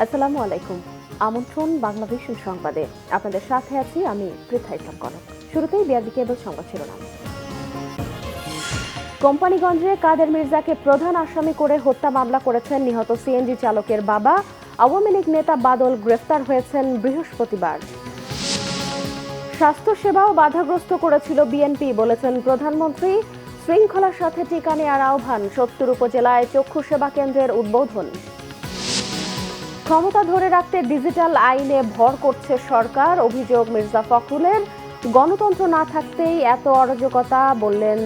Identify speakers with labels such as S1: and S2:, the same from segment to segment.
S1: আসসালামু আলাইকুম। আমন্ত্রণ বাংলাদেশ সংবাদে। আপনাদের সাথে আছি আমি পৃথা ইসলাম কনক। শুরুতেই বিআরবি কেবল সংবাদ শিরোনাম। কোম্পানীগঞ্জে কাদের মির্জাকে প্রধান আসামি করে হত্যা মামলা করেছেন নিহত সিএনজি চালকের বাবা। আওয়ামী লীগ নেতা বাদল গ্রেফতার হয়েছেন বৃহস্পতিবার। স্বাস্থ্যসেবাও বাধাগ্রস্ত করেছিল বিএনপি, বলেছেন প্রধানমন্ত্রী। শৃঙ্খলার সাথে টিকা নেওয়ার আহ্বান। ৭০ উপজেলায় চক্ষু সেবা কেন্দ্রের উদ্বোধন। ক্ষমতা ধরে রাখতে ডিজিটাল আইনে ভর করছে সরকার, অভিযোগ মির্জা ফখরুলের। গণতন্ত্র না থাকতেই এত অরাজকতা, বললেন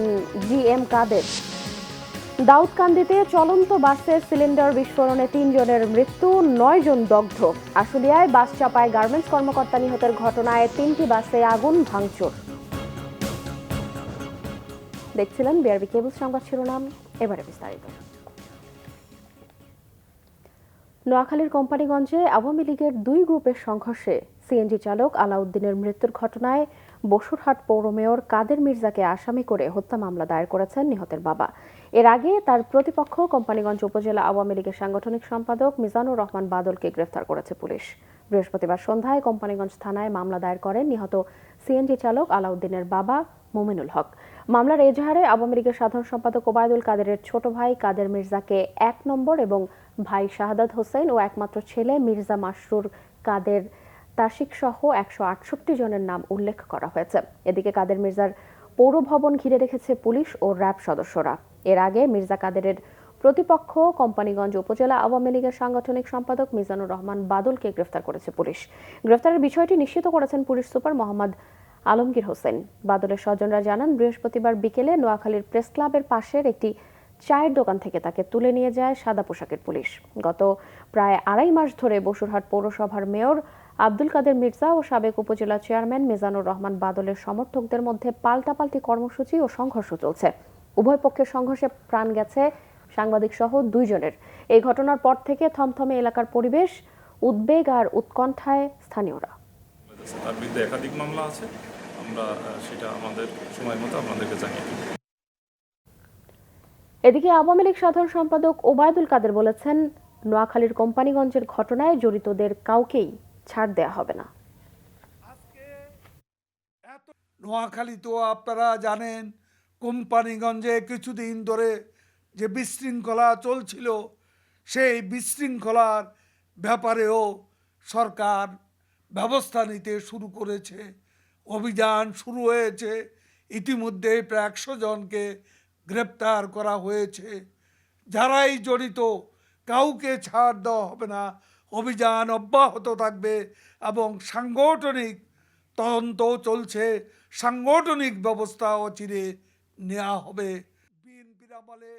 S1: জিএম কাদের। দাউদকান্দিতে চলন্ত বাসে সিলিন্ডার বিস্ফোরণে ৩ জনের মৃত্যু, ৯ জন দগ্ধ। আশুলিয়ায় বাস চাপায় গার্মেন্টস কর্মকর্তা নিহতের ঘটনায় ৩টি বাসে আগুন ভাঙচুর। দেখছিলেন বিআরবি কেবল সংবাদ শিরোনাম, এবারে বিস্তারিত। নোয়াখালীর কোম্পানীগঞ্জে আওয়ামী লীগের ২ গ্রুপের সংঘর্ষে সিএনজি চালক আলাউদ্দিনের মৃত্যুর ঘটনায় বসুরহাট পৌর মেয়র কাদের মির্জাকে আসামি করে হত্যা মামলা দায়ের করেছেন নিহতের বাবা। এর আগে তার প্রতিপক্ষ কোম্পানীগঞ্জ উপজেলা আওয়ামী লীগের সাংগঠনিক সম্পাদক মিজানুর রহমান বাদলকে গ্রেফতার করেছে পুলিশ। বৃহস্পতিবার সন্ধ্যায় কোম্পানীগঞ্জ থানায় মামলা দায়ের করেন নিহত সিএনজি চালক আলাউদ্দিনের বাবা মুমিনুল হক। মামলার এজাহারে আওয়ামী লীগের সাধারণ সম্পাদক ওবায়দুল কাদেরের ছোট ভাই কাদের মির্জাকে ১ নম্বর এবং ভাই শাহাদাত হোসেন ও একমাত্র ছেলে মির্জা মাসরুর কাদের তাসিক সহ ১৬৮ জনের নাম উল্লেখ করা হয়েছে। এদিকে কাদের মির্জার পৌর ভবন ঘিরে রেখেছে পুলিশ ও র্যাব সদস্যরা। এর আগে মির্জা কাদেরের প্রতিপক্ষ কোম্পানীগঞ্জ উপজেলা আওয়ামী লীগের সাংগঠনিক সম্পাদক মিজানুর রহমান বাদলকে গ্রেফতার করেছে পুলিশ। গ্রেফতারের বিষয়টি নিশ্চিত করেছেন পুলিশ সুপার মোহাম্মদ আলমগীর হোসেন। বাদলের স্বজনরা জানান, বৃহস্পতিবার বিকেলে নোয়াখালীর প্রেস ক্লাবের পাশের একটি চায়ের দোকান থেকে তাকে তুলে নিয়ে যায় সাদা পোশাকের পুলিশ। গত প্রায় ২.৫ মাস ধরে বসুরহাট পৌরসভার মেয়র আব্দুল কাদের মির্জা ও সাবেক উপজেলা চেয়ারম্যান মিজানুর রহমান বাদলের সমর্থকদের মধ্যে পাল্টাপাল্টি কর্মসূচি ও সংঘর্ষ চলছে। উভয় পক্ষের সংঘর্ষে প্রাণ গেছে সাংবাদিক সহ ২ জনের। এই ঘটনার পর থেকে থমথমে এলাকার পরিবেশ, উদ্বেগ আর উৎকণ্ঠায় স্থানীয়রা।
S2: তার বিরুদ্ধে একাধিক মামলা আছে, আমরা সেটা আমাদের সময় মতো আপনাদেরকে জানিয়ে দেব।
S1: এদিকে আওয়ামী লীগ সাধারণ সম্পাদক ওবায়দুল কাদের বলেছেন, নোয়াখালীর কোম্পানীগঞ্জের ঘটনায় জড়িতদের কাউকেই ছাড় দেয়া হবে না।
S3: নোয়াখালী তো আপনারা জানেন, কোম্পানীগঞ্জে কিছুদিন ধরে যে বিশৃঙ্খলা চলছিল, সেই বিশৃঙ্খলার ব্যাপারেও সরকার ব্যবস্থা নিতে শুরু করেছে। অভিযান শুরু হয়েছে, ইতিমধ্যে প্রায় ১০০ জনকে গ্রেপ্তার করা হয়েছে। যারাই জড়িত কাউকে ছাড় দেওয়া হবে না, অভিযান অব্যাহত থাকবে এবং সাংগঠনিক তদন্ত চলছে, সাংগঠনিক ব্যবস্থা অচিরে নেওয়া হবে। বিএনপির আমলে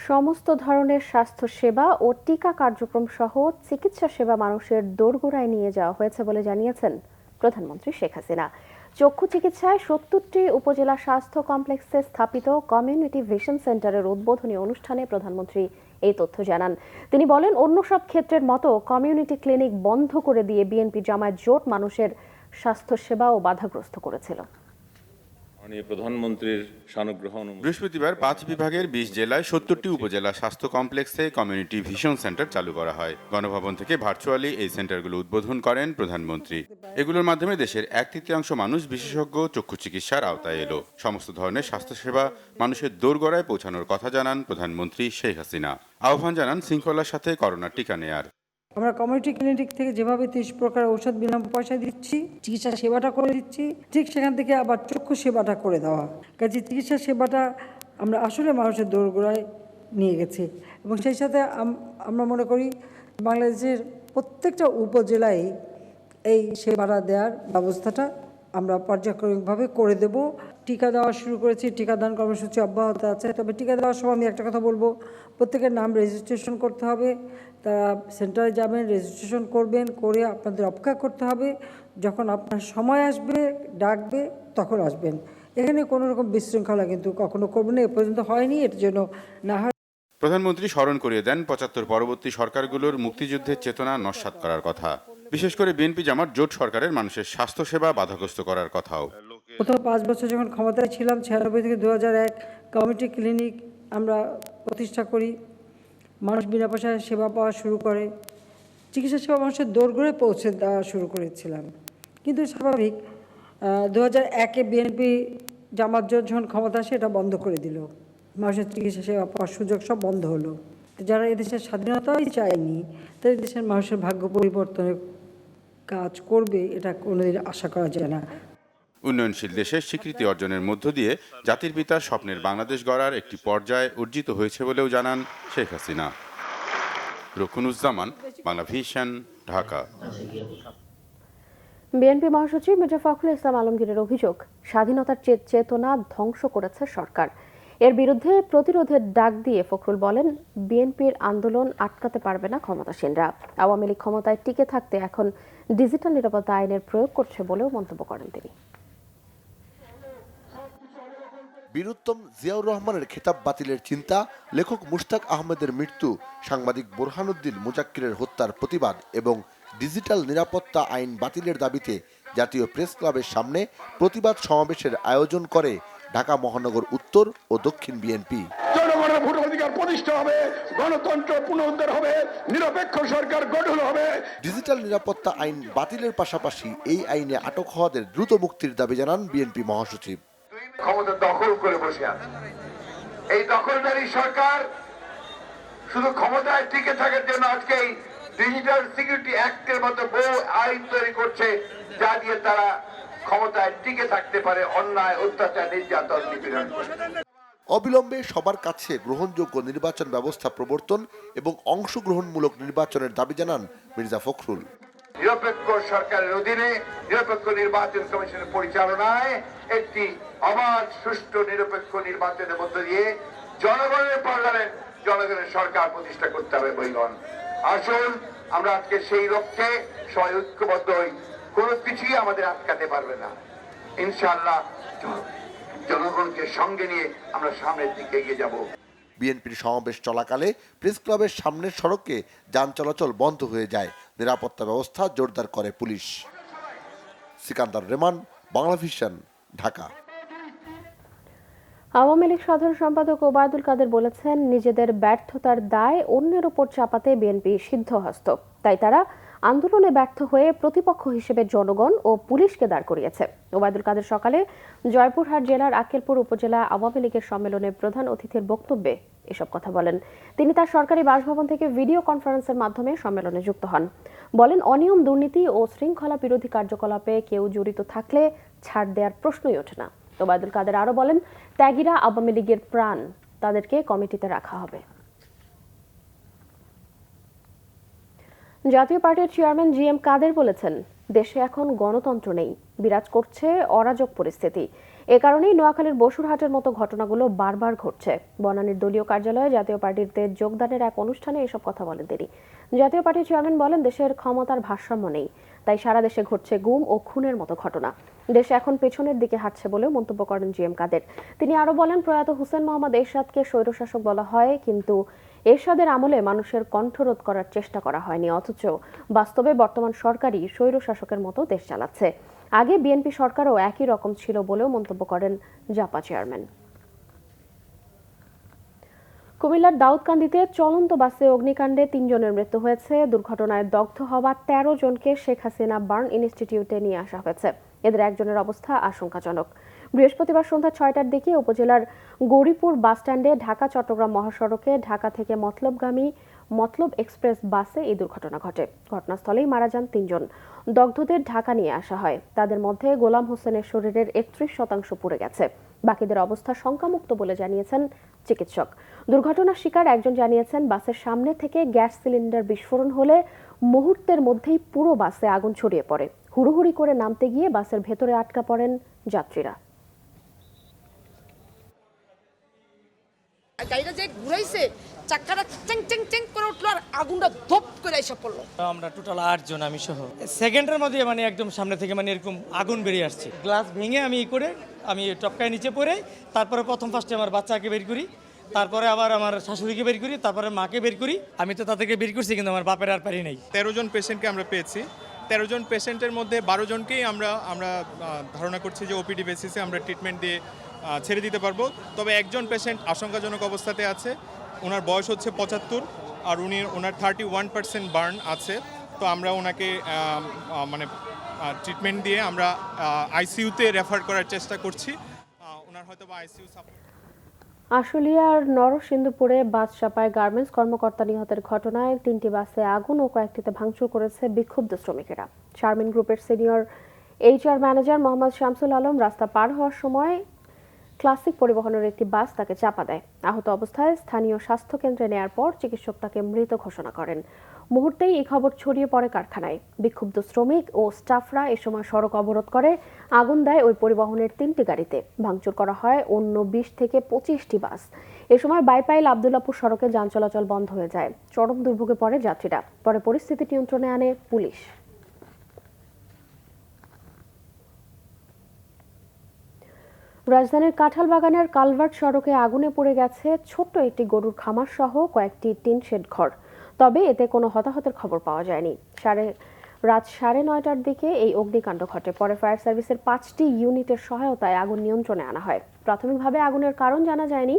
S1: সমস্ত ধরনের স্বাস্থ্যসেবা ও টিকা কার্যক্রম সহ চিকিৎসা সেবা মানুষের দোরগোড়ায় নিয়ে যাওয়া হয়েছে বলে জানিয়েছেন প্রধানমন্ত্রী শেখ হাসিনা। চক্ষু চিকিৎসায় ৭০টি উপজেলা স্বাস্থ্য কমপ্লেক্সে স্থাপিত কমিউনিটি ভিশন সেন্টারের উদ্বোধনী অনুষ্ঠানে প্রধানমন্ত্রী এই তথ্য জানান। তিনি বলেন, অন্য সব ক্ষেত্রের মতো কমিউনিটি ক্লিনিক বন্ধ করে দিয়ে বিএনপি জামায়াত জোট মানুষের স্বাস্থ্যসেবাও বাধাগ্রস্ত করেছিল।
S4: প্রধানমন্ত্রীর সানুগ্রহ
S5: বৃহস্পতিবার ৫ বিভাগের ২০ জেলায় ৭০টি উপজেলা স্বাস্থ্য কমপ্লেক্সে কমিউনিটি ভিশন সেন্টার চালু করা হয়। গণভবন থেকে ভার্চুয়ালি এই সেন্টারগুলো উদ্বোধন করেন প্রধানমন্ত্রী। এগুলোর মাধ্যমে দেশের ১/৩ মানুষ বিশেষজ্ঞ চক্ষু চিকিৎসার আওতায় এলো। সমস্ত ধরনের স্বাস্থ্যসেবা মানুষের দোরগোড়ায় পৌঁছানোর কথা জানান প্রধানমন্ত্রী শেখ হাসিনা। আহ্বান জানান শৃঙ্খলার সাথে করোনার টিকা নেয়ার।
S6: আমরা কমিউনিটি ক্লিনিক থেকে যেভাবে ৩০ প্রকার ঔষধ বিনামূল্যে পয়সা দিচ্ছি, চিকিৎসা সেবাটা করে দিচ্ছি, ঠিক সেখান থেকে আবার চক্ষু সেবাটা করে দেওয়া। কাজে চিকিৎসা সেবাটা আমরা আসলে মানুষের দোরগোড়ায় নিয়ে গেছি এবং সেই সাথে আমরা মনে করি বাংলাদেশের প্রত্যেকটা উপজেলায় এই সেবাটা দেওয়ার ব্যবস্থাটা আমরা পর্যায়ক্রমিকভাবে করে দেব। টিকা দেওয়া শুরু করেছি, টিকাদান কর্মসূচি অব্যাহত আছে। তবে টিকা দেওয়ার সময় আমি একটা কথা বলবো, প্রত্যেকের নাম রেজিস্ট্রেশন করতে হবে। তারা সেন্টারে যাবেন, রেজিস্ট্রেশন করবেন, করে আপনাদের অপেক্ষা করতে হবে। যখন আপনার সময় আসবে, ডাকবে, তখন আসবেন। এখানে কোনো রকম বিশৃঙ্খলা কিন্তু কখনো করবেন না, এ পর্যন্ত হয়নি, এর জন্য না হয়।
S5: প্রধানমন্ত্রী স্মরণ করিয়ে দেন ৭৫ পরবর্তী সরকারগুলোর মুক্তিযুদ্ধের চেতনা নস্যাৎ করার কথা। বিশেষ করে বিএনপি জামাত জোট সরকারের মানুষের স্বাস্থ্যসেবা বাধাগ্রস্ত করার কথাও।
S6: প্রথম ৫ বছর যখন ক্ষমতায় ছিলাম, ৯৬ থেকে ২০০১ কমিউনিটি ক্লিনিক আমরা প্রতিষ্ঠা করি। মানুষ বিনা পয়সায় সেবা পাওয়া শুরু করে, চিকিৎসা সেবা মানুষের দোরগোড়ায় পৌঁছে দেওয়া শুরু করেছিলাম। কিন্তু স্বাভাবিক 2001-এ বিএনপি জামাত জোট যখন ক্ষমতা আসে এটা বন্ধ করে দিল, মানুষের চিকিৎসা সেবা পাওয়ার সুযোগ সব বন্ধ হলো। তো যারা এদেশের স্বাধীনতাই চায়নি তারা দেশের মানুষের ভাগ্য পরিবর্তনের কাজ করবে এটা কোনোদিন আশা করা যায় না।
S5: উন্নয়নশীল দেশের স্বীকৃতি অর্জনের মধ্য দিয়ে জাতির পিতার স্বপ্নের বাংলাদেশ গড়ার একটি পর্যায়ে অর্জিত হয়েছে বলেও জানান শেখ হাসিনা। রকুনুজ্জামান, বাংলা ভিশন, ঢাকা।
S1: বিএনপি মহাসচিব মির্জা ফখরুল ইসলাম আলমগীরের অভিযোগ, স্বাধীনতার চেতনা ধ্বংস করেছে সরকার। এর বিরুদ্ধে প্রতিরোধের ডাক দিয়ে ফখরুল বলেন, বিএনপির আন্দোলন আটকাতে পারবে না ক্ষমতাসীনরা। আওয়ামী লীগ ক্ষমতায় টিকে থাকতে এখন ডিজিটাল নিরাপত্তা আইনের প্রয়োগ করছে বলেও মন্তব্য করেন তিনি।
S4: বীরুত্তম জিয়াউর রহমানের খেতাব বাতিলের চিন্তা, লেখক মুশতাক আহমেদের মৃত্যু, সাংবাদিক বোরহানুদ্দিন মুজাক্কিরের হত্যার প্রতিবাদ এবং ডিজিটাল নিরাপত্তা আইন বাতিলের দাবিতে জাতীয় প্রেস ক্লাবের সামনে প্রতিবাদ সমাবেশের আয়োজন করে ঢাকা মহানগর উত্তর ও দক্ষিণ বিএনপি।
S7: জনগণের ভোট অধিকার প্রতিষ্ঠা হবে, গণতন্ত্র পুনরুদ্ধার হবে, নিরপেক্ষ সরকার গঠন হবে।
S4: ডিজিটাল নিরাপত্তা আইন বাতিলের পাশাপাশি এই আইনে আটক হওয়াদের দ্রুত মুক্তির দাবি জানান বিএনপি মহাসচিব।
S7: ক্ষমতা দখল করে বসে আছে এই দখলদারি সরকার, শুধু ক্ষমতায় টিকে থাকার জন্য আজকে এই ডিজিটাল সিকিউরিটি অ্যাক্টের মতো বহু আইন তৈরি করছে, যা দিয়ে তারা ক্ষমতায় টিকে থাকতে পারে, অন্যায়, অত্যাচার, নির্যাতন, নিপীড়ন।
S4: অবিলম্বে সবার কাছে গ্রহণযোগ্য নির্বাচন ব্যবস্থা প্রবর্তন এবং অংশগ্রহণমূলক নির্বাচনের দাবি জানান মির্জা ফখরুল।
S7: নিরপেক্ষ সরকারের অধীনে নিরপেক্ষ নির্বাচন কমিশনের পরিচালনায় একটি অবাধ, সুষ্ঠু, নিরপেক্ষ নির্বাচনের মধ্য দিয়ে জনগণের পার্লামেন্ট, জনগণের সরকার প্রতিষ্ঠা করতে হবে। বৈগণ, আসুন আমরা আজকে সেই লক্ষ্যে সবাই ঐক্যবদ্ধ হই। কোনো কিছুই আমাদের আটকাতে পারবে না। ইনশাআল্লাহ জনগণকে সঙ্গে নিয়ে আমরা সামনের দিকে এগিয়ে যাব।
S4: বিএনপির সমাবেশ চলাকালে প্রেস ক্লাবের সামনের সড়কে যান চলাচল বন্ধ হয়ে যায়, নিরাপত্তা ব্যবস্থা জোরদার করে পুলিশ। সিকান্দার রেমান, বাংলা ভিশন, ঢাকা।
S1: আওয়ামী লীগ সাধারণ সম্পাদক ওবায়দুল কাদের বলেছেন, নিজেদের ব্যর্থতার দায় অন্যের ওপর চাপাতে বিএনপি সিদ্ধহস্ত। তাই তারা আন্দোলনে ব্যর্থ হয়ে প্রতিপক্ষ হিসেবে জনগণ ও পুলিশকে দাঁড় করিয়েছে। ওবায়দুল কাদের সকালে জয়পুরহাট জেলার আক্কেলপুর উপজেলা আওয়ামী লীগের সম্মেলনে প্রধান অতিথির বক্তব্যে এসব কথা বলেন। তিনি তার সরকারি বাসভবন থেকে ভিডিও কনফারেন্সের মাধ্যমে সম্মেলনে যুক্ত হন। বলেন, অনিয়ম, দুর্নীতি ও শৃঙ্খলা বিরোধী কার্যকলাপে কেউ জড়িত থাকলে ছাড় দেওয়ার প্রশ্নই ওঠে না। ওবায়দুল কাদের আরো বলেন, ত্যাগীরা আওয়ামী লীগের প্রাণ, তাদেরকে কমিটিতে রাখা হবে। জাতীয় পার্টির চেয়ারম্যান জিএম কাদের বলেছেন, দেশে এখন গণতন্ত্র নেই, বিরাজ করছে অরাজক পরিস্থিতি। এ কারণেই নোয়াখালীর বসুরহাটের মতো ঘটনাগুলো বারবার ঘটছে। বনানীর দলীয় কার্যালয়ে জাতীয় পার্টিতে যোগদানের এক অনুষ্ঠানে এসব কথা বলেন তিনি। জাতীয় পার্টির চেয়ারম্যান বলেন, দেশের ক্ষমতার ভারসাম্য নেই, তাই সারা দেশে ঘটছে গুম ও খুনের মতো ঘটনা। দেশ এখন পেছনের দিকে হাঁটছে বলেও মন্তব্য করেন জিএম কাদের। তিনি আরো বলেন, প্রয়াত হোসেন মোহাম্মদ এরশাদকে স্বৈরশাসক বলা হয়, কিন্তু এরশাদের আমলে মানুষের কণ্ঠরোধ করার চেষ্টা করা হয়নি, অথচ বাস্তবে বর্তমান সরকারই স্বৈরশাসকের মতো দেশ চালাচ্ছে। আগে বিএনপি সরকারও একই রকম ছিল বলেও মন্তব্য করেন জাপা চেয়ারম্যান। কুমিল্লার দাউদকান্দিতে চলন্ত বাসে অগ্নিকাণ্ডে 3 জনের মৃত্যু হয়েছে। দুর্ঘটনায় দগ্ধ হওয়া 13 জনকে শেখ হাসিনা বার্ন ইনস্টিটিউটে নিয়ে আসা হয়েছে। এদের একজনের অবস্থা আশঙ্কাজনক। বৃহস্পতিবার সন্ধ্যা 6টার দিকে উপজেলার গৌরীপুর বাসস্ট্যান্ডে ঢাকা চট্টগ্রাম মহাসড়কে ঢাকা থেকে মতলবগামী মতলব এক্সপ্রেস বাসে এই দুর্ঘটনা ঘটে। ঘটনাস্থলেই মারা যান 3 জন। দগ্ধদের ঢাকা নিয়ে আসা হয়। তাদের মধ্যে গোলাম হোসেনের শরীরের 31% পুড়ে গেছে। বাকিদের অবস্থা শঙ্কামুক্ত বলে জানিয়েছেন চিকিৎসক। দুর্ঘটনার শিকার একজন জানিয়েছেন, বাসের সামনে থেকে গ্যাস সিলিন্ডার বিস্ফোরণ হলে মুহূর্তের মধ্যেই পুরো বাসে আগুন ছড়িয়ে পড়ে। হুড়োহুড়ি করে নামতে গিয়ে বাসের ভেতরে আটকা পড়েন যাত্রীরা।
S8: গাড়িটা যে ঘুরাইছে, চাক্কাটা চেং চেং চেং করে উঠলো আর আগুনটা ধপ করে এসে পড়লো।
S9: আমরা টোটাল 8 জন, আমি সহ। সেকেন্ডের মধ্যে মানে একদম সামনে থেকে মানে এরকম আগুন বেরিয়ে আসছে। গ্লাস ভেঙে আমি টপকায় নিচে পড়ে, তারপরে ফার্স্টে আমার বাচ্চাকে বের করি, তারপরে আবার আমার শাশুড়িকে বের করি, তারপরে মাকে বের করি। আমি তো তাদেরকে বের করছি, কিন্তু আমার বাপের আর পারি নাই।
S10: 13 জন পেশেন্টকে আমরা পেয়েছি। 13 জন পেশেন্টের মধ্যে 12 জনকেই আমরা ধারণা করছি যে ওপিডি বেসিসে আমরা ট্রিটমেন্ট দিয়ে ছেড়ে দিতে পারবো। তবে একজন পেশেন্ট আশঙ্কাজনক অবস্থাতে আছে, ওনার বয়স হচ্ছে 75। আর ওনার 31% বার্ন আছে। তো আমরা ওনাকে মানে ট্রিটমেন্ট দিয়ে আমরা আইসিইউতে রেফার করার চেষ্টা করছি। ওনার হয়তো বা আইসিইউ সাপোর্ট।
S1: আশুলিয়ার নরসিংদীপুরে বাস চাপায় গার্মেন্টস কর্মকর্তা নিহতের ঘটনায় 3টি বাসে আগুন ও কয়েকটিতে ভাঙচুর করেছে বিক্ষুব্ধ শ্রমিকেরা। শারমিন গ্রুপের senior HR manager Mohammad Shamsul Alam রাস্তা পার হওয়ার সময় ক্লাসিক পরিবহনের একটি বাস তাকে চাপা দেয়। আহত অবস্থায় স্থানীয় স্বাস্থ্য কেন্দ্রে নেয়ার পর চিকিৎসক তাকে মৃত ঘোষণা করেন। মুহূর্তেই এই খবর ছড়িয়ে পড়ে কারখানায়। বিক্ষুব্ধ শ্রমিক ও স্টাফরা এ সময় সড়ক অবরোধ করে আগুন দেয় ওই পরিবহনের 3টি গাড়িতে। ভাঙচুর করা হয় অন্য 20 থেকে 25টি বাস। এ সময় বাইপাইল আব্দুল্লাপুর সড়কে যান চলাচল বন্ধ হয়ে যায়। চরম দুর্ভোগে পড়ে যাত্রীরা। পরে পরিস্থিতি নিয়ন্ত্রণে আনে পুলিশ। রাজধানীর কাঁঠালবাগানের কালভার্ট সড়কে আগুনে পড়ে গেছে ছোট্ট একটি গরুর খামার সহ কয়েকটি টিন শেড ঘর। তবে এতে কোনো হতাহতের খবর পাওয়া যায়নি। রাত 9:30টার দিকে এই অগ্নিকাণ্ড ঘটে। পরে ফায়ার সার্ভিসের 5টি ইউনিটের সহায়তায় আগুন নিয়ন্ত্রণে আনা হয়। প্রাথমিকভাবে আগুনের কারণ জানা যায়নি।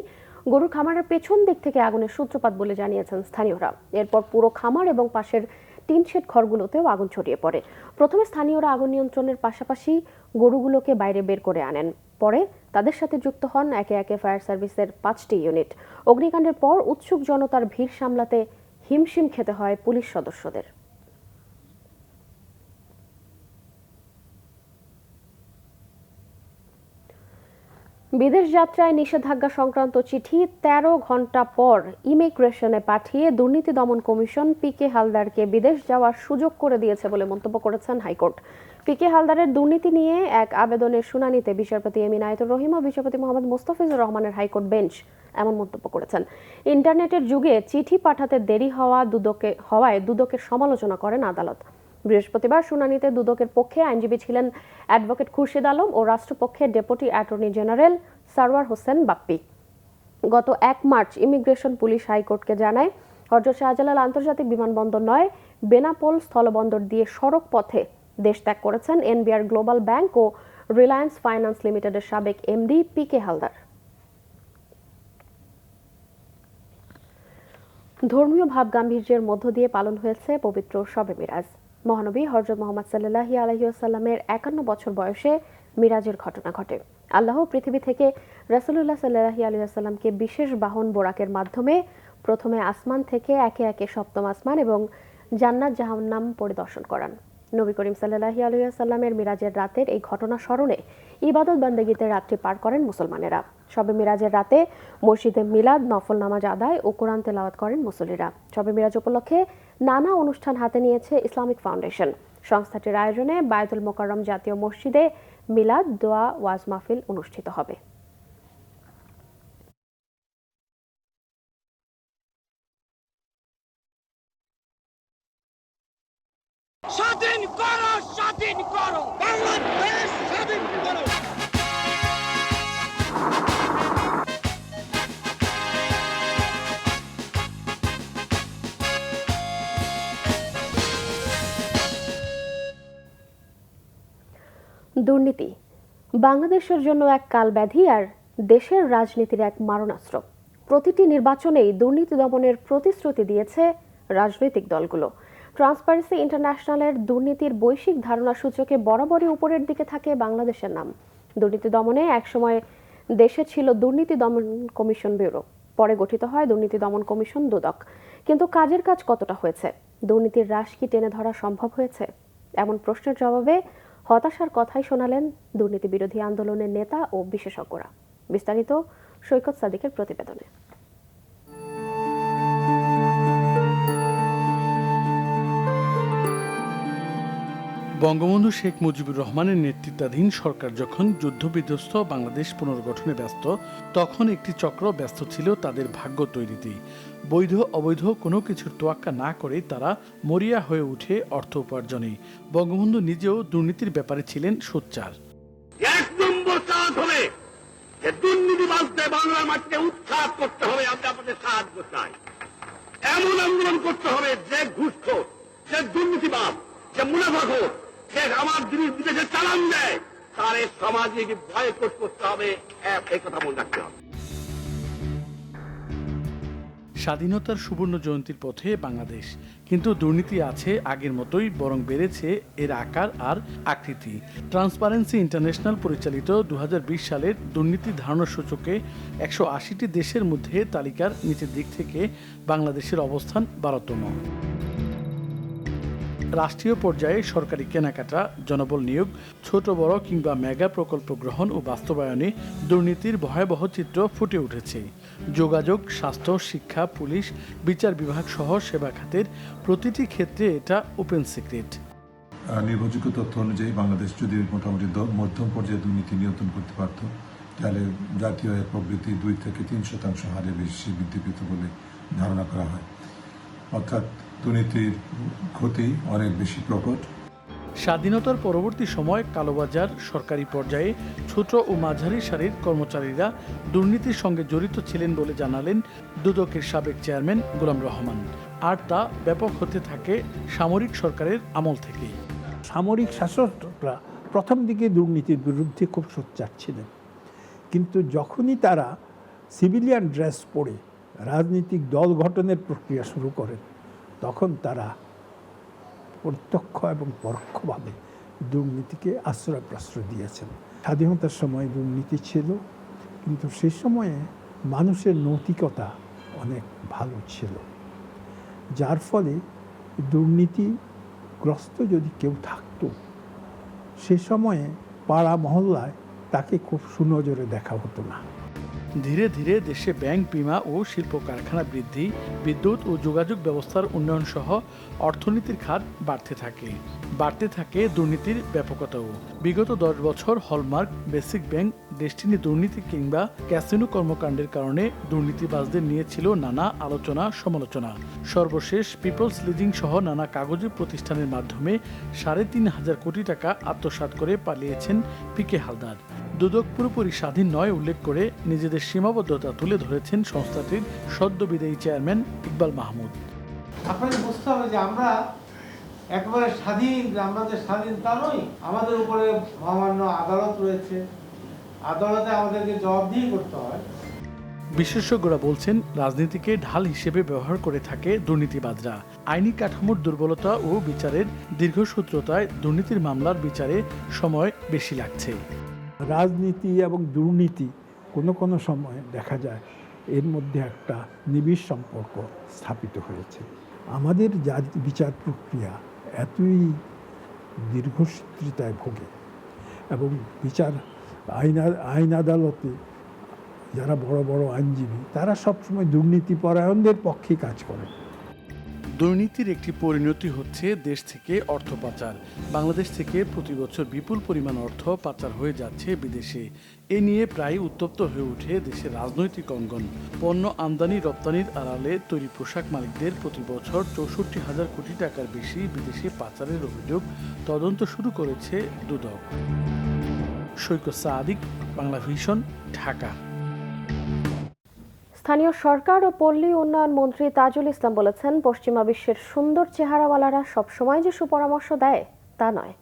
S1: গরুর খামারের পেছন দিক থেকে আগুনের সূত্রপাত বলে জানিয়েছেন স্থানীয়রা। এরপর পুরো খামার এবং পাশের টিন শেড ঘরগুলোতেও আগুন ছড়িয়ে পড়ে। প্রথমে স্থানীয়রা আগুন নিয়ন্ত্রণের পাশাপাশি গরুগুলোকে বাইরে বের করে আনেন। পরে তাদের সাথে যুক্ত হন একে একে ফায়ার সার্ভিসের 5টি ইউনিট। অগ্নিকাণ্ডের পর উৎসুক জনতার ভিড় সামলাতে হিমশিম খেতে হয় পুলিশ সদস্যদের। বিদেশ যাত্রায় নিষেধাজ্ঞা সংক্রান্ত চিঠি 13 ঘন্টা পর ইমিগ্রেশনে পাঠিয়ে দুর্নীতি দমন কমিশন PK হালদারকে বিদেশ যাওয়ার সুযোগ করে দিয়েছে বলে মন্তব্য করেছেন হাইকোর্ট। PK হালদারের দুর্নীতি নিয়ে এক আবেদনের শুনানিতে বিচারপতি এম ইনায়েতুর রহিম ও বিচারপতি মোহাম্মদ মোস্তাফিজুর রহমানের হাইকোর্ট বেঞ্চ এমন মন্তব্য করেছেন। ইন্টারনেটের যুগে চিঠি পাঠাতে দেরি হওয়ায় দুদকের সমালোচনা করেন আদালত। বৃহস্পতিবার শুনানিতে দুদকের পক্ষে আইনজীবী ছিলেন অ্যাডভোকেট খুরশিদ আলম ও রাষ্ট্রপক্ষে deputy attorney general Sarwar Hossain Bappi. গত 1 মার্চ ইমিগ্রেশন পুলিশ হাইকোর্টকে জানায় হযরত শাহজালাল আন্তর্জাতিক বিমানবন্দর নয় বেনাপোল স্থলবন্দর দিয়ে সড়ক পথে দেশ ত্যাগ করেছেন NBR গ্লোবাল ব্যাংক ও রিলায়েন্স ফাইন্যান্স লিমিটেডের সাবেক MD PK হালদার। ধর্মীয় ভাবগাম্ভীর্যের মধ্য দিয়ে পালন হয়েছে পবিত্র শবে মিরাজ। মহানবী হযরত মুহাম্মদ সাল্লাল্লাহু আলাইহি ওয়াসাল্লামের 51 বছর বয়সে মিরাজের ঘটনা ঘটে। আল্লাহ পৃথিবী থেকে রাসূলুল্লাহ সাল্লাল্লাহু আলাইহি ওয়াসাল্লামকে বিশেষ বাহন বোরাকের মাধ্যমে প্রথমে আসমান থেকে একে একে সপ্তম আসমান এবং জান্নাত জাহান্নাম পরিদর্শন করান। নবী করিম সাল্লাল্লাহু আলাইহি ওয়াসাল্লামের মিরাজের রাতের এই ঘটনা স্মরণে ইবাদত বান্দেগীতে রাত্রি পার করেন মুসলমানেরা। শবে মিরাজের রাতে মসজিদে মিলাদ, নফল নামাজ আদায় ও কোরআন তেলাওয়াত করেন মুসল্লিরা। শবে মিরাজ উপলক্ষে নানা অনুষ্ঠান হাতে নিয়েছে ইসলামিক ফাউন্ডেশন। সংস্থাটির আয়োজনে বায়তুল মোকাররম জাতীয় মসজিদে মিলাদ, দোয়া, ওয়াজ মাহফিল অনুষ্ঠিত হবে।
S8: স্বাধীন করো, স্বাধীন করো, বাংলাদেশ স্বাধীন করো।
S1: দুর্নীতি বাংলাদেশের জন্য এক কালব্যাধি আর দেশের রাজনীতির এক মারণাস্ত্র। প্রতিটি নির্বাচনেই দুর্নীতি দমনের প্রতিশ্রুতি দিয়েছে রাজনৈতিক দলগুলো। ট্রান্সপারেন্সি ইন্টারন্যাশনালের দুর্নীতির বৈশ্বিক ধারণা সূচকে বরাবরই উপরের দিকে থাকে বাংলাদেশের নাম। দুর্নীতি দমনে একসময় দেশে ছিল দুর্নীতি দমন কমিশন ব্যুরো, পরে গঠিত হয় দুর্নীতি দমন কমিশন দুদক। কিন্তু কাজের কাজ কতটা হয়েছে? দুর্নীতির হ্রাস কি টেনে ধরা সম্ভব হয়েছে? এমন প্রশ্নের জবাবে হতাশার কথাই শোনালেন দুর্নীতি বিরোধী আন্দোলনের নেতা ও বিশেষজ্ঞরা। বিস্তারিত সৈকত সাদিকের প্রতিবেদনে।
S11: বঙ্গবন্ধু শেখ মুজিবুর রহমানের নেতৃত্বাধীন সরকার যখন যুদ্ধবিধ্বস্ত বাংলাদেশ পুনর্গঠনে ব্যস্ত, তখন একটি চক্র ব্যস্ত ছিল তাদের ভাগ্য তৈরিতেই। বৈধ অবৈধ কোনো কিছুর তোয়াক্কা না করে তারা মরিয়া হয়ে উঠে অর্থ উপার্জনে। বঙ্গবন্ধু নিজেও দুর্নীতির ব্যাপারে ছিলেন সোচ্চার।
S12: 1 নম্বর কাজ হবে যে দুর্নীতিবাজদের বাংলার মাটিতে উৎখাত করতে হবে। আমরা আপনাদের সাহায্য চাই। এমন আন্দোলন করতে হবে যে ঘুষখোর, যে দুর্নীতিবাজ, যে মুনাফাখোর, যে আমার জিনিস বিদেশে চালান দেয়, তার এই সামাজিক বয়কট করতে হবে। এই কথা মনে রাখতে হবে।
S11: স্বাধীনতার সুবর্ণ জয়ন্তীর পথে বাংলাদেশ, কিন্তু দুর্নীতি আছে আগের মতোই, বরং বেড়েছে এর আকার আর আকৃতি। ট্রান্সপারেন্সি ইন্টারন্যাশনাল পরিচালিত 2020 সালের দুর্নীতি ধারণা সূচকে 180টি দেশের মধ্যে তালিকার নিচের দিক থেকে বাংলাদেশের অবস্থান 12তম। রাষ্ট্রীয় পর্যায়ে সরকারি কেনাকাটা, জনবল নিয়োগ, ছোট বড় কিংবা মেগা প্রকল্প গ্রহণ ও বাস্তবায়নে দুর্নীতির ভয়াবহ চিত্র ফুটে উঠেছে। যোগাযোগ, স্বাস্থ্য, শিক্ষা, পুলিশ, বিচার বিভাগ সহ সেবা খাতের প্রতিটি ক্ষেত্রে এটা ওপেন সিক্রেট।
S13: নির্ভরযোগ্য তথ্য অনুযায়ী বাংলাদেশ যদি মোটামুটি মধ্যম পর্যায়ে দুর্নীতি নিয়ন্ত্রণ করতে পারত, তাহলে জাতীয় আয়ের প্রবৃদ্ধি 2 থেকে 3% হারে বেশি বৃদ্ধি পেত বলে ধারণা করা হয়। অর্থাৎ দুর্নীতির ক্ষতি অনেক বেশি প্রকট।
S11: স্বাধীনতার পরবর্তী সময় কালোবাজার, সরকারি পর্যায়ে ছোট ও মাঝারি সারির কর্মচারীরা দুর্নীতির সঙ্গে জড়িত ছিলেন বলে জানালেন দুদকের সাবেক চেয়ারম্যান গোলাম রহমান। আর তা ব্যাপক হতে থাকে সামরিক সরকারের আমল থেকেই।
S14: সামরিক শাসকরা প্রথম দিকে দুর্নীতির বিরুদ্ধে খুব সোচ্চার ছিলেন, কিন্তু যখনই তারা সিভিলিয়ান ড্রেস পরে রাজনৈতিক দল গঠনের প্রক্রিয়া শুরু করেন, তখন তারা প্রত্যক্ষ এবং পরোক্ষভাবে দুর্নীতিকে আশ্রয় প্রশ্রয় দিয়েছেন। স্বাধীনতার সময় দুর্নীতি ছিল, কিন্তু সে সময়ে মানুষের নৈতিকতা অনেক ভালো ছিল, যার ফলে দুর্নীতিগ্রস্ত যদি কেউ থাকতো, সে সময়ে পাড়া মহল্লায় তাকে খুব সুনজরে দেখা হতো না।
S11: ধীরে ধীরে দেশে ব্যাংক, বিমা ও শিল্প কারখানা বৃদ্ধি, বিদ্যুৎ ও যোগাযোগ ব্যবস্থার উন্নয়ন সহ অর্থনীতির খাত বাড়তে থাকে দুর্নীতির ব্যাপকতাও। বিগত 10 বছর হলমার্ক, বেসিক ব্যাংক, ডেস্টিনি দুর্নীতি কিংবা ক্যাসিনো কর্মকাণ্ডের কারণে দুর্নীতিবাজদের নিয়েছিল নানা আলোচনা সমালোচনা। সর্বশেষ পিপলস লিজিং সহ নানা কাগজি প্রতিষ্ঠানের মাধ্যমে 3,500 কোটি টাকা আত্মসাৎ করে পালিয়েছেন পিকে হালদার। দুদক পুরোপুরি স্বাধীন নয় উল্লেখ করে নিজেদের সীমাবদ্ধতা তুলে ধরেছেন সংস্থাটির সদ্য বিদায়ী চেয়ারম্যান ইকবাল মাহমুদ।
S15: আপনাদের বুঝতে হবে যে আমরা একেবারে স্বাধীন, আমাদের স্বাধীন তা নয়। আমাদের উপরে মহামান্য আদালত রয়েছে, আদালতে আমাদেরকে জবাবদিহি করতে হয়।
S11: বিশেষজ্ঞরা বলছেন, রাজনীতিকে ঢাল হিসেবে ব্যবহার করে থাকে দুর্নীতিবাজরা। আইনি কাঠামোর দুর্বলতা ও বিচারের দীর্ঘসূত্রতায় দুর্নীতির মামলার বিচারে সময় বেশি লাগছে।
S14: রাজনীতি এবং দুর্নীতি কোনো কোনো সময় দেখা যায় এর মধ্যে একটা নিবিড় সম্পর্ক স্থাপিত হয়েছে। আমাদের বিচার প্রক্রিয়া এতই দীর্ঘসূত্রিতায় ভোগে এবং বিচার আইন আদালতে যারা বড় বড় আইনজীবী, তারা সবসময় দুর্নীতিপরায়ণদের পক্ষে কাজ করে।
S11: দুর্নীতির একটি পরিণতি হচ্ছে দেশ থেকে অর্থ পাচার। বাংলাদেশ থেকে প্রতি বছর বিপুল পরিমাণ অর্থ পাচার হয়ে যাচ্ছে বিদেশে। এ নিয়ে প্রায় উত্তপ্ত হয়ে ওঠে দেশের রাজনৈতিক অঙ্গন। পণ্য আমদানি রপ্তানির আড়ালে তৈরি পোশাক মালিকদের প্রতি বছর 64,000 কোটি টাকার বেশি বিদেশে পাচারের অভিযোগ তদন্ত শুরু করেছে দুদক। সৈকত সাদিক, বাংলা ভিশন, ঢাকা।
S1: স্থানীয় সরকার ও পল্লী উন্নয়ন মন্ত্রী তাজুল ইসলাম বলেছেন, পশ্চিমা বিশ্বের সুন্দর চেহারাওয়ালারা সবসময় যে সুপরামর্শ দেয় তা নয়।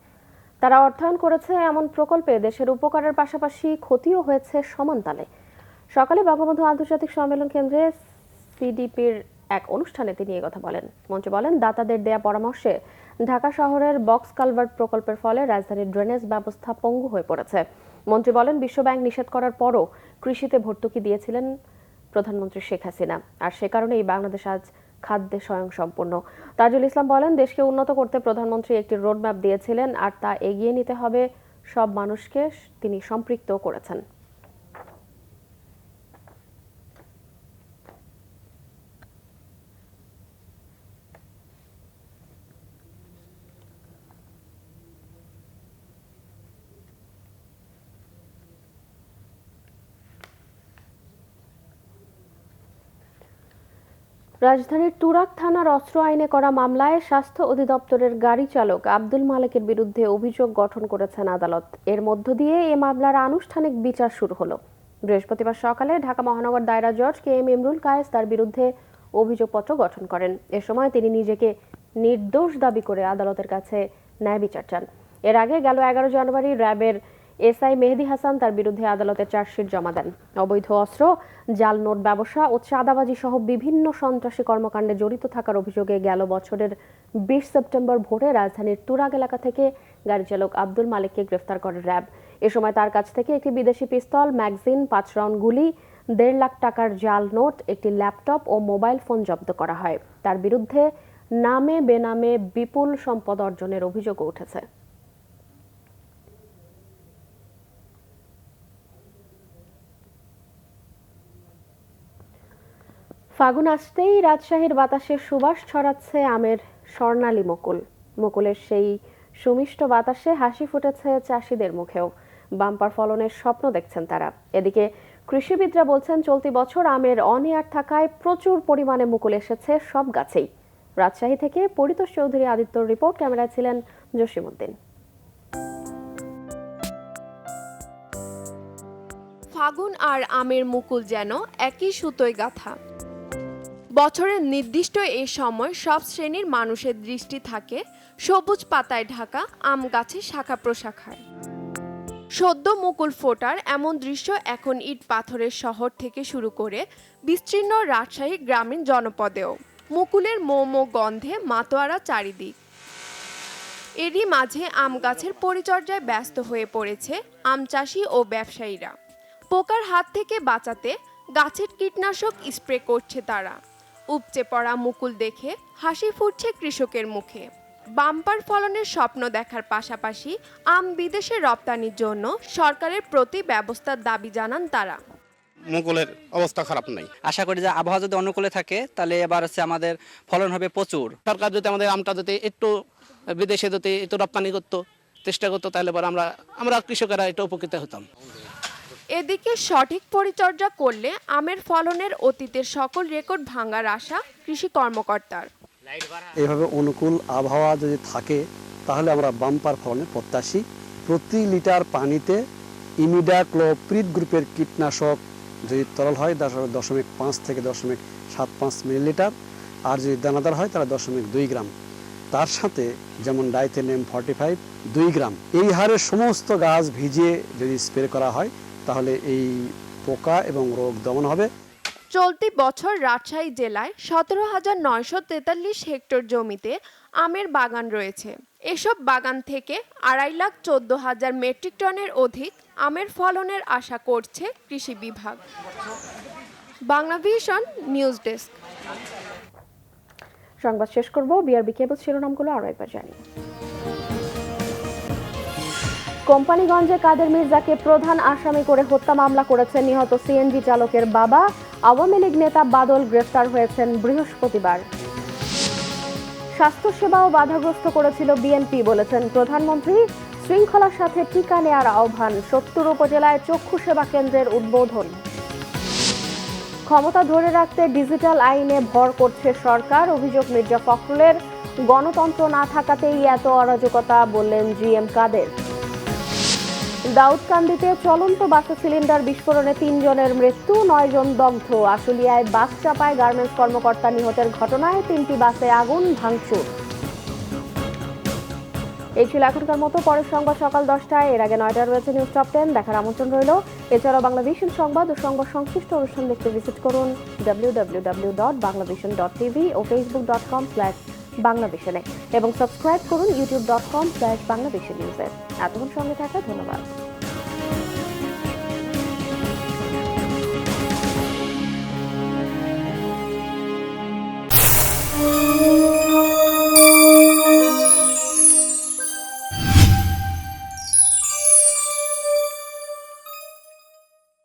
S1: তারা অর্থায়ন করেছে এমন প্রকল্পে দেশের উপকারের পাশাপাশি ক্ষতিও হয়েছে সমানতালে। সকালে বঙ্গবন্ধু আন্তর্জাতিক সম্মেলন কেন্দ্রে সিডিপির এক অনুষ্ঠানে তিনি কথা বলেন। মন্ত্রী বলেন, দাতাদের দেয়া পরামর্শে ঢাকা শহরের বক্স কালভার্ট প্রকল্পের ফলে রাজধানীর ড্রেনেজ ব্যবস্থা পঙ্গু হয়ে পড়েছে। মন্ত্রী বলেন, বিশ্বব্যাংক নিষেধ করার পরও কৃষিতে ভর্তুকি দিয়েছিলেন প্রধানমন্ত্রী শেখ হাসিনা, আর সে কারণেই বাংলাদেশ আজ খাদ্যে স্বয়ংসম্পূর্ণ। তাজুল ইসলাম বলেন, দেশকে উন্নত করতে প্রধানমন্ত্রী একটি রোডম্যাপ দিয়েছিলেন, আর তা এগিয়ে নিতে হবে সব মানুষকে। তিনি সম্পৃক্ত করেছেন। রাজধানীর তুরাগ থানার অস্ত্র আইনে করা মামলায় স্বাস্থ্য অধিদপ্তরের গাড়ি চালক আব্দুল মালেকের বিরুদ্ধে অভিযোগ গঠন করেছেন আদালত। এর মধ্য দিয়ে এ মামলার আনুষ্ঠানিক বিচার শুরু হলো। বৃহস্পতিবার সকালে ঢাকা মহানগর দায়রা জজ কে এম ইমরুল কায়েস তার বিরুদ্ধে অভিযোগপত্র গঠন করেন। এ সময় তিনি নিজেকে নির্দোষ দাবি করে আদালতের কাছে ন্যায় বিচার চান। এর আগে গেল 11 জানুয়ারি র্যাবের এসআই মেহেদী হাসান তার বিরুদ্ধে আদালতে চার্জশিট জমা দেন। অবৈধ অস্ত্র, জাল নোট ব্যবসা ও চাঁদাবাজি সহ বিভিন্ন সন্ত্রাসী কর্মকাণ্ডে জড়িত থাকার অভিযোগে গেল বছরের 20 সেপ্টেম্বর ভোরে রাজধানীর তুরাগ এলাকা থেকে গাড়ি চালক আব্দুল মালিককে গ্রেফতার করে র্যাব। এ সময় তার কাছ থেকে একটি বিদেশি পিস্তল, ম্যাগাজিন, 5 রাউন্ড গুলি, 1.5 লাখ টাকার জাল নোট, একটি ল্যাপটপ ও মোবাইল ফোন জব্দ করা হয়। তার বিরুদ্ধে নামে বেনামে বিপুল সম্পদ অর্জনের অভিযোগও উঠেছে। ফাগুন আসতেই রাজশাহীর বাতাসে সুবাস ছড়াচ্ছে আমের স্বর্ণালী মুকুল। মুকুলের সেই সুমিষ্ট বাতাসে হাসি ফুটেছে চাষিদের মুখেও। বাম্পার ফলনের স্বপ্ন দেখছেন তারা। এদিকে কৃষিবিদরা বলছেন চলতি বছর আমের অনিয়ার থাকায় প্রচুর পরিমাণে মুকুল এসেছে সব গাছেই। রাজশাহী থেকে পরিতোষ চৌধুরী আদিত্যর রিপোর্ট, ক্যামেরায় ছিলেন জসিমউদ্দিন।
S16: ফাগুন আর আমের মুকুল যেন একই সুতোয় গাঁথা। বছরের নির্দিষ্ট এই সময় সব শ্রেণীর মানুষের দৃষ্টি থাকে সবুজ পাতায় ঢাকা আম গাছের শাখা প্রশাখায়। সদ্য মুকুল ফোটার এমন দৃশ্য এখন ইট পাথরের শহর থেকে শুরু করে বিস্তীর্ণ রাজশাহী গ্রামীণ জনপদেও। মুকুলের মৌ গন্ধে মাতোয়ারা চারিদিক। এরই মাঝে আম গাছের পরিচর্যায় ব্যস্ত হয়ে পড়েছে আম চাষি ও ব্যবসায়ীরা। পোকার হাত থেকে বাঁচাতে গাছের কীটনাশক স্প্রে করছে তারা। উপচে পড়া মুকুল দেখে হাসি ফুটছে কৃষকের মুখে। বাম্পার ফলনের স্বপ্ন দেখার পাশাপাশি আম বিদেশে রপ্তানির জন্য সরকারের প্রতি ব্যবস্থার দাবি জানান তারা।
S17: মুকুলের অবস্থা খারাপ নাই। আশা করি যে আবহাওয়া যদি অনুকূলে থাকে তাহলে এবার আমাদের ফলন হবে প্রচুর। সরকার যদি আমাদের আমটা যদি একটু বিদেশে যদি একটু রপ্তানি করতো, চেষ্টা করতো, তাহলে আমরা কৃষকেরা একটু উপকৃত হতাম।
S16: এদিকে সঠিক পরিচর্যা করলে আমের ফলনের অতীতের সকল রেকর্ড ভাঙার আশা কৃষি কর্মকর্তার।
S18: এভাবে অনুকূল আবহাওয়া যদি থাকে তাহলে আমরা বাম্পার ফলনের প্রত্যাশী। প্রতি লিটার পানিতে ইমিডাক্লোপ্রিড গ্রুপের কীটনাশক যদি তরল হয় 0.5 থেকে 0.75 মিলিলিটার, আর যদি দানাদার হয় তাহলে 0.2 গ্রাম। তার সাথে যেমন ডাইথেনিয়াম 45 2 গ্রাম। এই হারে সমস্ত গাছ ভিজিয়ে যদি স্প্রে করা হয় তাহলে এই পোকা এবং রোগ দমন হবে।
S16: চলতি বছর রাজশাহী জেলায় 17,943 হেক্টর জমিতে আমের বাগান রয়েছে। এসব বাগান থেকে 2,14,000 মেট্রিক টনের অধিক আমের ফলনের আশা করছে কৃষি বিভাগ। Bangla vision news desk.
S1: সংবাদ শেষ করব। বিআরবি কেবল শিরোনামগুলো আরো একবার জানি। কোম্পানিগঞ্জে কাদের মির্জাকে প্রধান আসামি করে হত্যা মামলা করেছেন নিহত সিএনজি চালকের বাবা। আওয়ামী লীগ নেতা বাদল গ্রেফতার হয়েছেন বৃহস্পতিবার। স্বাস্থ্যসেবাও বাধাগ্রস্ত করেছিল বিএনপি, বলেছেন প্রধানমন্ত্রী। শৃঙ্খলার সাথে টিকা নেয়ার আহ্বান। 70 উপজেলায় চক্ষু সেবা কেন্দ্রের উদ্বোধন। ক্ষমতা ধরে রাখতে ডিজিটাল আইনে ভর করছে সরকার, অভিযোগ মির্জা ফখরুলের। গণতন্ত্র না থাকাতেই এত অরাজকতা, বললেন জিএম কাদের। দাউদকান্দিতে চলন্ত বাসে সিলিন্ডার বিস্ফোরণে 3 জনের মৃত্যু, 9 জন দগ্ধ। আশুলিয়ায় বাস চাপায় গার্মেন্টস কর্মকর্তা নিহতের ঘটনায় 3টি বাসে আগুন, ভাঙচুর। এই ছিল এখনকার মতো। পরের সংবাদ সকাল 10টায়। এর আগে 9টায় রয়েছে নিউজ টপ 10 দেখার আমন্ত্রণ রইল। এছাড়াও বাংলা ভিশন সংবাদ ও সংবাদ সংশ্লিষ্ট অনুষ্ঠান দেখতে ভিজিট করুন www.banglavision.tv ও facebook.com/banglavision এবং সাবস্ক্রাইব করুন youtube.com/banglavision news। এতক্ষণ সঙ্গে থাকা ধন্যবাদ।